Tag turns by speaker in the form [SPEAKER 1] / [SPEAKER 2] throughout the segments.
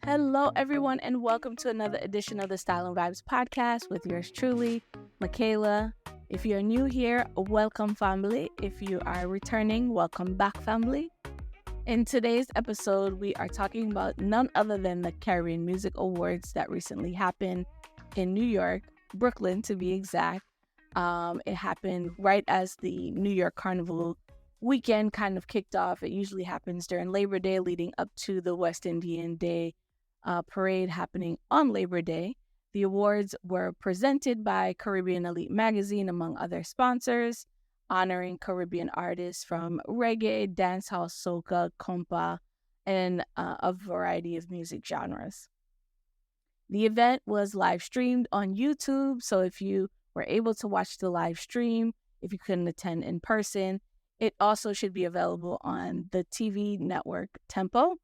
[SPEAKER 1] Hello, everyone, and welcome to another edition of the Style and Vibes podcast with yours truly, Michaela. If you're new here, welcome, family. If you are returning, welcome back, family. In today's episode, we are talking about none other than the Caribbean Music Awards that recently happened in New York, Brooklyn to be exact. It happened right as the New York Carnival weekend kind of kicked off. It usually happens during Labor Day leading up to the West Indian Day parade happening on Labor Day. The awards were presented by Caribbean Elite Magazine, among other sponsors, honoring Caribbean artists from reggae, dancehall, soca, compa, and a variety of music genres. The event was live streamed on YouTube, so if you were able to watch the live stream, if you couldn't attend in person, it also should be available on the TV network Tempo,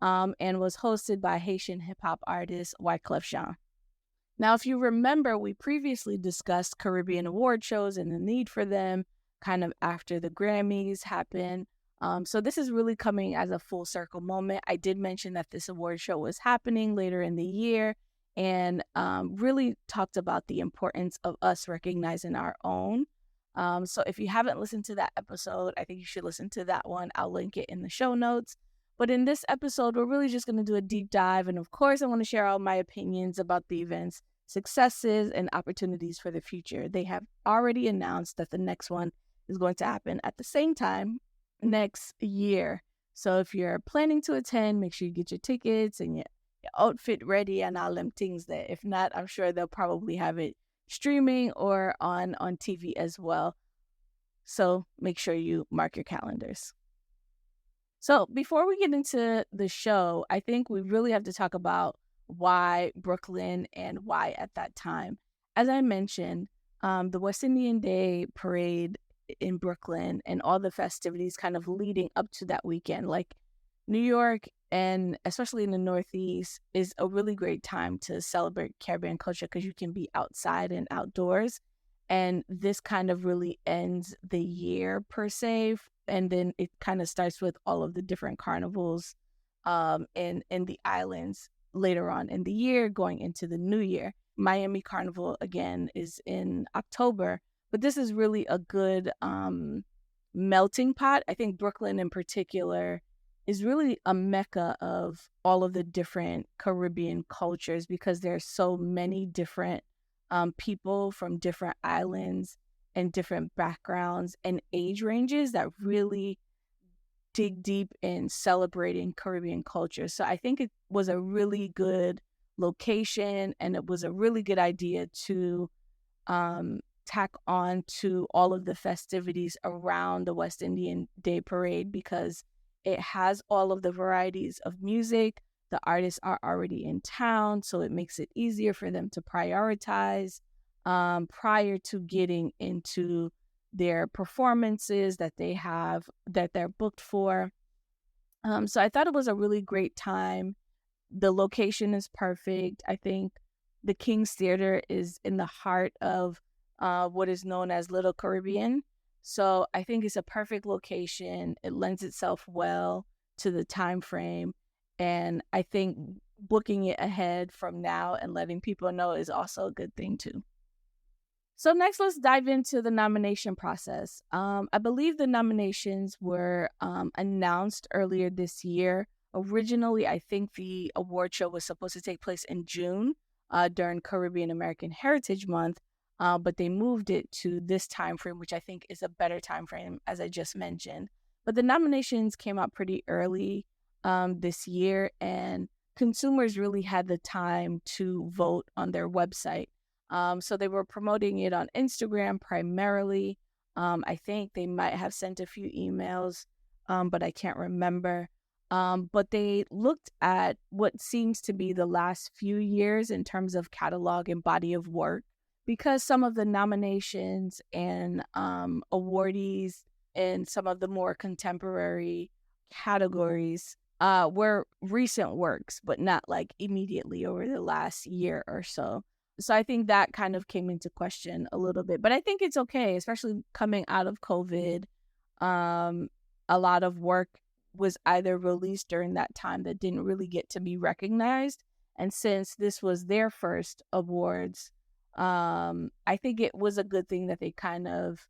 [SPEAKER 1] and was hosted by Haitian hip-hop artist Wyclef Jean. Now, if you remember, we previously discussed Caribbean award shows and the need for them kind of after the Grammys happened. So this is really coming as a full circle moment. I did mention that this award show was happening later in the year and really talked about the importance of us recognizing our own. So if you haven't listened to that episode, I think you should listen to that one. I'll link it in the show notes. But in this episode, we're really just going to do a deep dive. And of course, I want to share all my opinions about the event's successes and opportunities for the future. They have already announced that the next one is going to happen at the same time next year. So if you're planning to attend, make sure you get your tickets and your outfit ready and all them things there. If not, I'm sure they'll probably have it streaming or on TV as well. So make sure you mark your calendars. So before we get into the show, I think we really have to talk about why Brooklyn and why at that time. As I mentioned, the West Indian Day parade in Brooklyn and all the festivities kind of leading up to that weekend, like New York and especially in the Northeast, is a really great time to celebrate Caribbean culture because you can be outside and outdoors. And this kind of really ends the year per se. And then it kind of starts with all of the different carnivals in the islands later on in the year, going into the new year. Miami Carnival, again, is in October. But this is really a good melting pot. I think Brooklyn in particular is really a mecca of all of the different Caribbean cultures because there are so many different people from different islands and different backgrounds and age ranges that really dig deep in celebrating Caribbean culture. So I think it was a really good location and it was a really good idea to tack on to all of the festivities around the West Indian Day Parade because it has all of the varieties of music. The artists are already in town, so it makes it easier for them to prioritize prior to getting into their performances that they have, that they're booked for. So I thought it was a really great time. The location is perfect. I think the King's Theater is in the heart of what is known as Little Caribbean. So I think it's a perfect location. It lends itself well to the time frame. And I think booking it ahead from now and letting people know is also a good thing too. So next, let's dive into the nomination process. I believe the nominations were announced earlier this year. Originally, I think the award show was supposed to take place in June during Caribbean American Heritage Month, but they moved it to this time frame, which I think is a better time frame, as I just mentioned. But the nominations came out pretty early this year, and consumers really had the time to vote on their website. So they were promoting it on Instagram primarily. I think they might have sent a few emails, but I can't remember. But they looked at what seems to be the last few years in terms of catalog and body of work, because some of the nominations and awardees in some of the more contemporary categories were recent works, but not like immediately over the last year or so. So I think that kind of came into question a little bit, but I think it's okay, especially coming out of COVID. A lot of work was either released during that time that didn't really get to be recognized. And since this was their first awards, I think it was a good thing that they kind of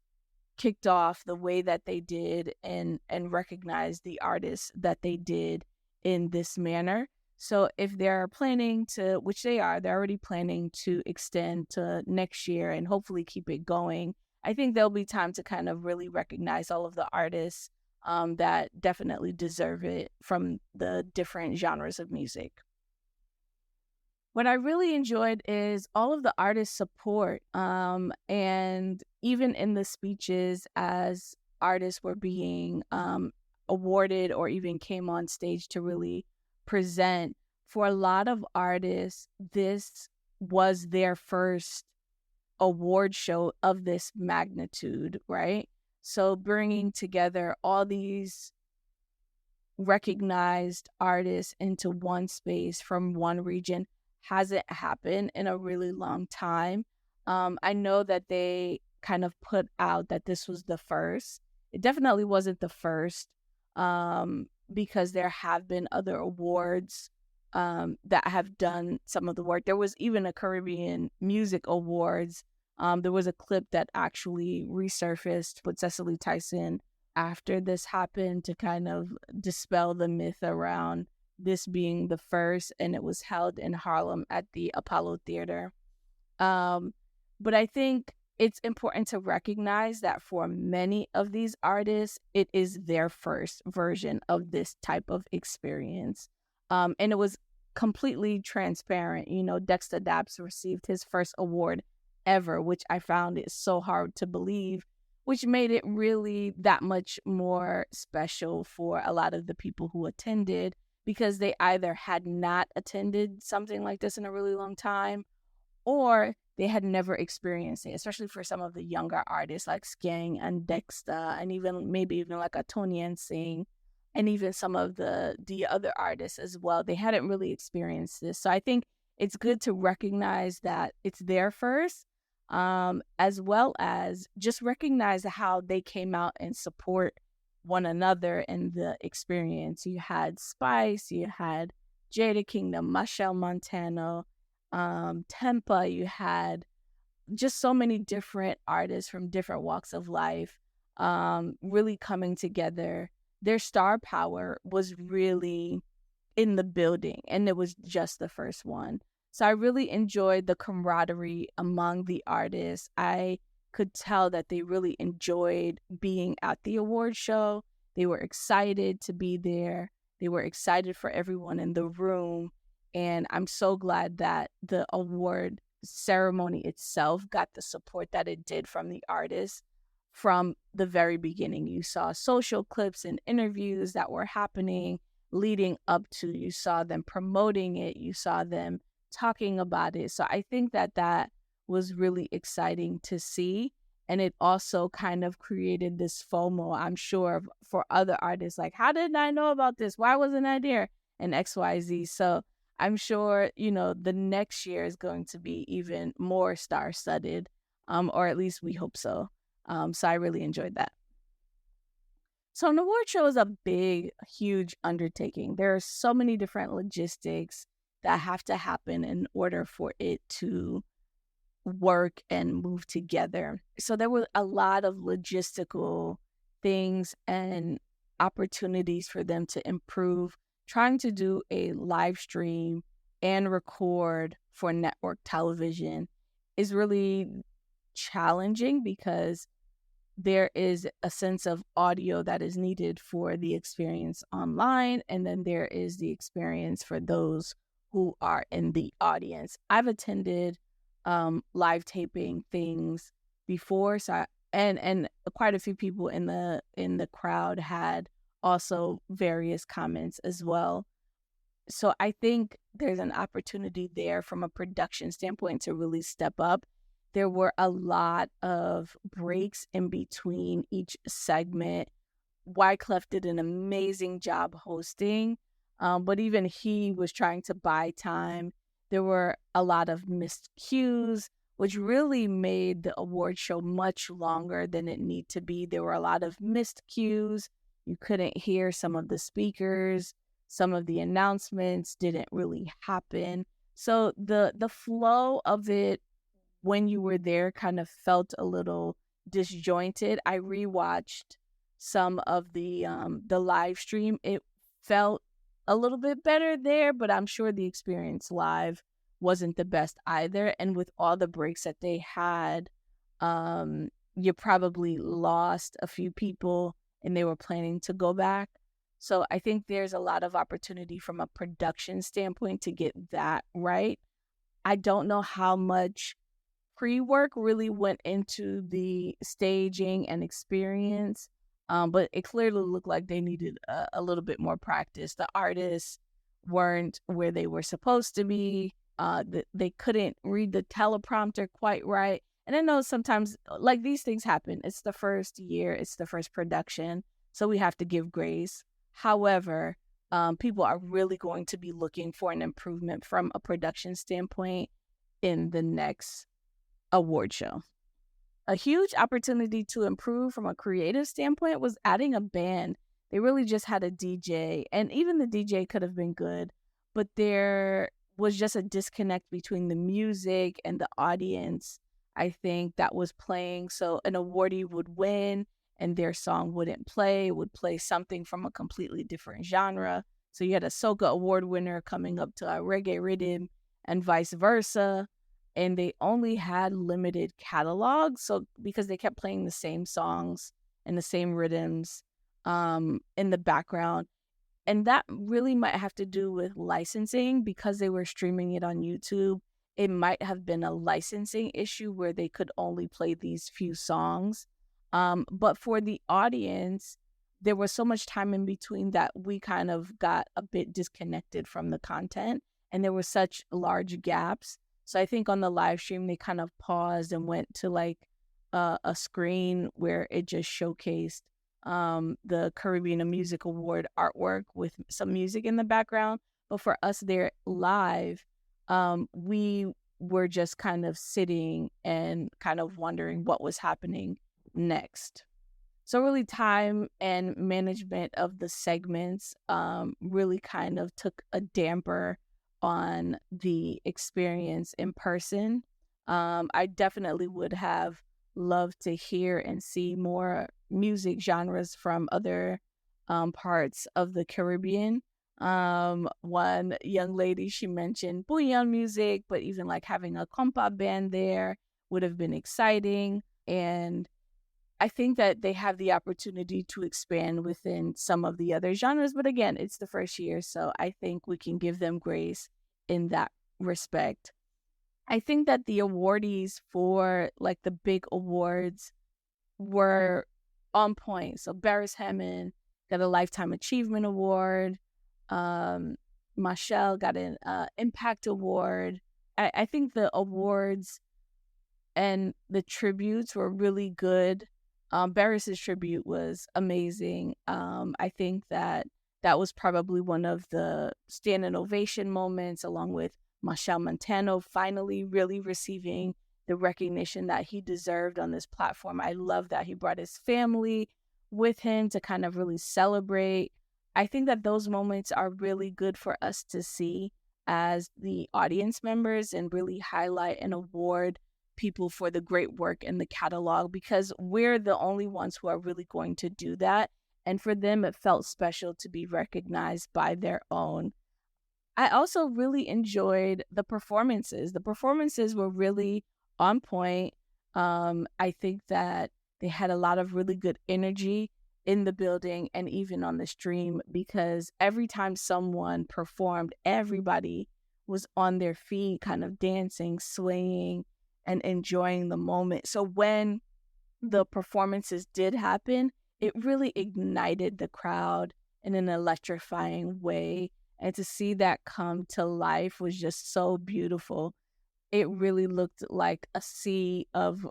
[SPEAKER 1] kicked off the way that they did and recognized the artists that they did in this manner. So if they're planning to, which they are, they're already planning to extend to next year and hopefully keep it going. I think there'll be time to kind of really recognize all of the artists that definitely deserve it from the different genres of music. What I really enjoyed is all of the artist support, and even in the speeches as artists were being awarded or even came on stage to really present. For a lot of artists, this was their first award show of this magnitude, right? So bringing together all these recognized artists into one space from one region hasn't happened in a really long time. I know that they kind of put out that this was the first. It definitely wasn't the first, because there have been other awards that have done some of the work. There was even a Caribbean Music Awards. There was a clip that actually resurfaced with Cicely Tyson after this happened to kind of dispel the myth around this being the first, and it was held in Harlem at the Apollo Theater. But I think it's important to recognize that for many of these artists, it is their first version of this type of experience. And it was completely transparent. You know, Dexter Daps received his first award ever, which I found it so hard to believe, which made it really that much more special for a lot of the people who attended, because they either had not attended something like this in a really long time, or they had never experienced it, especially for some of the younger artists like Skang and Dexter, and even maybe even like a Tony and Singh, and even some of the other artists as well. They hadn't really experienced this. So I think it's good to recognize that it's their first, as well as just recognize how they came out and support one another in the experience. You had Spice, you had Jada Kingdom, Machel, Montano, Tempa, you had just so many different artists from different walks of life really coming together. Their star power was really in the building, and it was just the first one. So I really enjoyed the camaraderie among the artists. I could tell that they really enjoyed being at the award show. They were excited to be there. They were excited for everyone in the room. And I'm so glad that the award ceremony itself got the support that it did from the artists from the very beginning. You saw social clips and interviews that were happening leading up to. You saw them promoting it. You saw them talking about it. So I think that that was really exciting to see. And it also kind of created this FOMO, I'm sure, for other artists. Like, how didn't I know about this? Why wasn't I there? And XYZ. So I'm sure, you know, the next year is going to be even more star-studded, or at least we hope so. So I really enjoyed that. So an award show is a big, huge undertaking. There are so many different logistics that have to happen in order for it to work and move together. So there were a lot of logistical things and opportunities for them to improve. Trying to do a live stream and record for network television is really challenging, because there is a sense of audio that is needed for the experience online, and then there is the experience for those who are in the audience. I've attended live taping things before, so and quite a few people in the crowd had also various comments as well. So I think there's an opportunity there from a production standpoint to really step up. There were a lot of breaks in between each segment. Wyclef did an amazing job hosting, but even he was trying to buy time. There were a lot of missed cues, which really made the award show much longer than it needed to be. There were a lot of missed cues. You couldn't hear some of the speakers. Some of the announcements didn't really happen. So the flow of it when you were there kind of felt a little disjointed. I rewatched some of the live stream. It felt a little bit better there, but I'm sure the experience live wasn't the best either. And with all the breaks that they had, you probably lost a few people and they were planning to go back. So I think there's a lot of opportunity from a production standpoint to get that right. I don't know how much pre-work really went into the staging and experience, but it clearly looked like they needed a little bit more practice. The artists weren't where they were supposed to be. They couldn't read the teleprompter quite right. And I know sometimes like these things happen. It's the first year, it's the first production, so we have to give grace. However, people are really going to be looking for an improvement from a production standpoint in the next award show. A huge opportunity to improve from a creative standpoint was adding a band. They really just had a DJ, and even the DJ could have been good, but there was just a disconnect between the music and the audience, I think, that was playing. So an awardee would win and their song wouldn't play, would play something from a completely different genre. So you had a soca award winner coming up to a reggae rhythm and vice versa. And they only had limited catalogs. So because they kept playing the same songs and the same rhythms in the background. And that really might have to do with licensing because they were streaming it on YouTube. It might have been a licensing issue where they could only play these few songs. But for the audience, there was so much time in between that we kind of got a bit disconnected from the content. And there were such large gaps. So I think on the live stream, they kind of paused and went to like a screen where it just showcased the Caribbean Music Award artwork with some music in the background. But for us there live, we were just kind of sitting and kind of wondering what was happening next. So really time and management of the segments really kind of took a damper on the experience in person. I definitely would have loved to hear and see more music genres from other parts of the Caribbean. One young lady, she mentioned bouillon music, but even like having a compa band there would have been exciting. And I think that they have the opportunity to expand within some of the other genres. But again, it's the first year, so I think we can give them grace in that respect. I think that the awardees for like the big awards were on point. So Beres Hammond got a Lifetime Achievement Award. Machel got an Impact Award. I think the awards and the tributes were really good. Beres's tribute was amazing. I think that was probably one of the standing ovation moments, along with Machel Montano finally really receiving the recognition that he deserved on this platform. I love that he brought his family with him to kind of really celebrate. I think that those moments are really good for us to see as the audience members and really highlight and award people for the great work in the catalog, because we're the only ones who are really going to do that. And for them, it felt special to be recognized by their own. I also really enjoyed the performances. The performances were really on point. I think that they had a lot of really good energy in the building and even on the stream, because every time someone performed, everybody was on their feet, kind of dancing, swaying, and enjoying the moment. So when the performances did happen, it really ignited the crowd in an electrifying way. And to see that come to life was just so beautiful. It really looked like a sea of,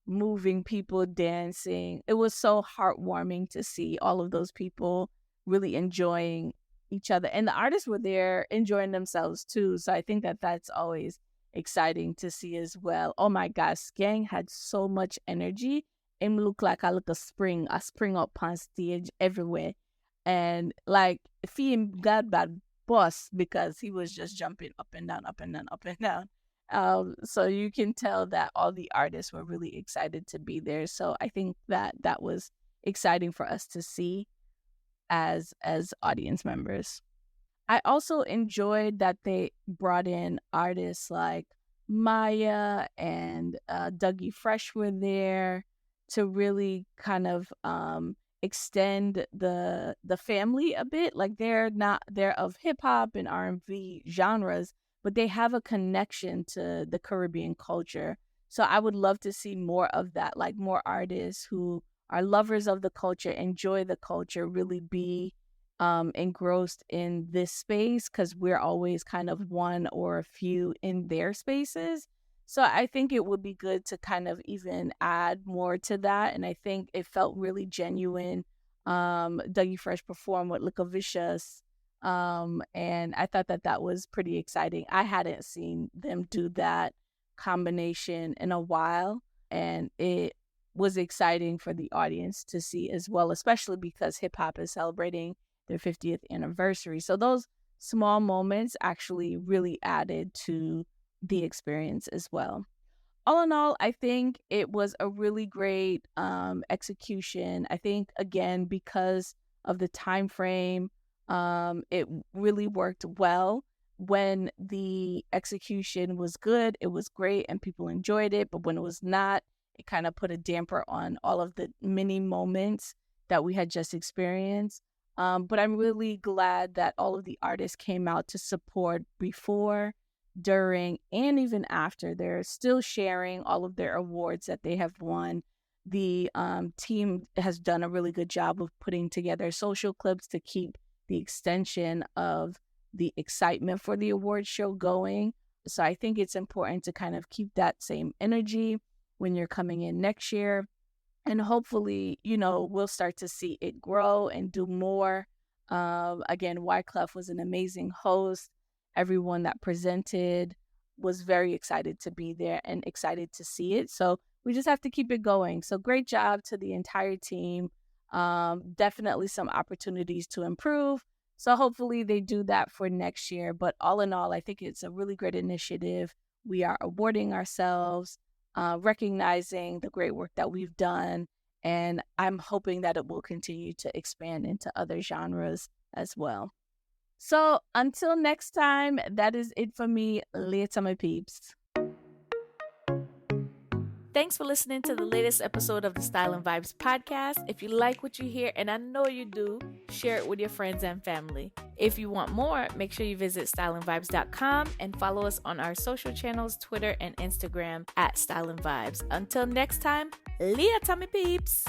[SPEAKER 1] moving people dancing. It was so heartwarming to see all of those people really enjoying each other. And the artists were there enjoying themselves too. So I think that that's always exciting to see as well. Oh my gosh, Gang had so much energy. him look like a little spring, a spring up on stage everywhere. And like him got bad boss because he was just jumping up and down, up and down, up and down. So you can tell that all the artists were really excited to be there. So I think that was exciting for us to see as audience members. I also enjoyed that they brought in artists like Maya and Dougie Fresh were there to really kind of extend the family a bit. Like they're of hip hop and R&B genres, but they have a connection to the Caribbean culture. So I would love to see more of that, like more artists who are lovers of the culture, enjoy the culture, really be engrossed in this space, because we're always kind of one or a few in their spaces. So I think it would be good to kind of even add more to that. And I think it felt really genuine. Dougie Fresh performed with Liquor Vicious. And I thought that was pretty exciting. I hadn't seen them do that combination in a while. And it was exciting for the audience to see as well, especially because hip hop is celebrating their 50th anniversary. So those small moments actually really added to the experience as well. All in all, I think it was a really great execution. I think, again, because of the time frame, it really worked well. When the execution was good, it was great and people enjoyed it. But when it was not, it kind of put a damper on all of the mini moments that we had just experienced. But I'm really glad that all of the artists came out to support before, during, and even after. They're still sharing all of their awards that they have won. The team has done a really good job of putting together social clips to keep the extension of the excitement for the award show going. So I think it's important to kind of keep that same energy when you're coming in next year. And hopefully, we'll start to see it grow and do more. Again, Wyclef was an amazing host. Everyone that presented was very excited to be there and excited to see it. So we just have to keep it going. So great job to the entire team. Definitely some opportunities to improve. So hopefully they do that for next year. But all in all, I think it's a really great initiative. We are awarding ourselves, recognizing the great work that we've done. And I'm hoping that it will continue to expand into other genres as well. So until next time, that is it for me. Later, my peeps. Thanks for listening to the latest episode of the Style and Vibes podcast. If you like what you hear, and I know you do, share it with your friends and family. If you want more, make sure you visit styleandvibes.com and follow us on our social channels, Twitter and Instagram @Style and Vibes. Until next time, Leah Tommy Peeps.